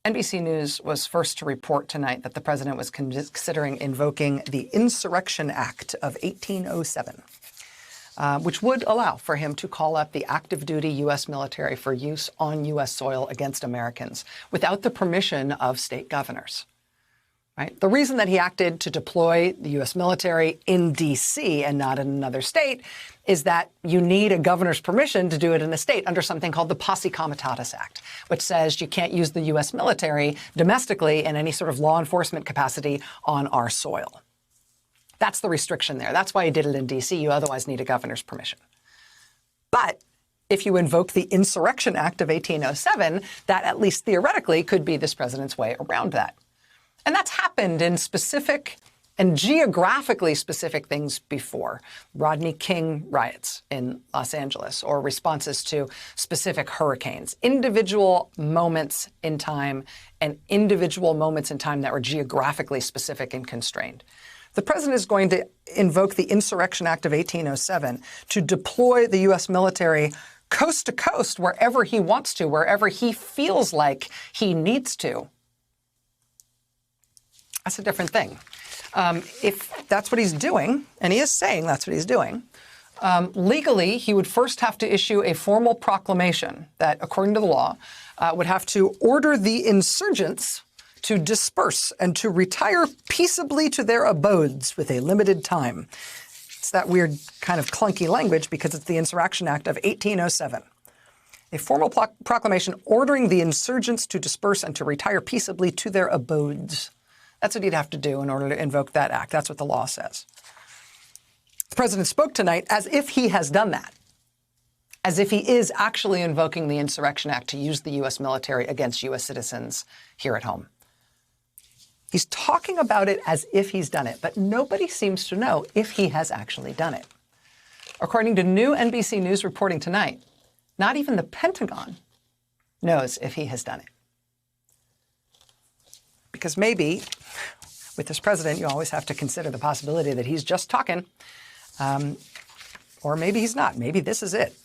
NBC News was first to report tonight that the president was considering invoking the Insurrection Act of 1807, which would allow for him to call up the active duty U.S. military for use on U.S. soil against Americans without the permission of state governors. Right? The reason that he acted to deploy the U.S. military in D.C. and not in another state is that you need a governor's permission to do it in a state under something called the Posse Comitatus Act, which says you can't use the U.S. military domestically in any sort of law enforcement capacity on our soil. That's the restriction there. That's why he did it in D.C. You otherwise need a governor's permission. But if you invoke the Insurrection Act of 1807, that at least theoretically could be this president's way around that. And that's happened in specific and geographically specific things before. Rodney King riots in Los Angeles or responses to specific hurricanes. Individual moments in time and individual moments in time that were geographically specific and constrained. The president is going to invoke the Insurrection Act of 1807 to deploy the U.S. military coast to coast wherever he wants to, wherever he feels like he needs to. That's a different thing. If that's what he's doing, and he is saying that's what he's doing, legally, he would first have to issue a formal proclamation that, according to the law, would have to order the insurgents to disperse and to retire peaceably to their abodes with a limited time. It's that weird kind of clunky language because it's the Insurrection Act of 1807. A formal proclamation ordering the insurgents to disperse and to retire peaceably to their abodes. That's what he'd have to do in order to invoke that act. That's what the law says. The president spoke tonight as if he has done that, as if he is actually invoking the Insurrection Act to use the U.S. military against U.S. citizens here at home. He's talking about it as if he's done it, but nobody seems to know if he has actually done it. According to new NBC News reporting tonight, not even the Pentagon knows if he has done it. Because maybe, with this president, you always have to consider the possibility that he's just talking, or maybe he's not. Maybe this is it.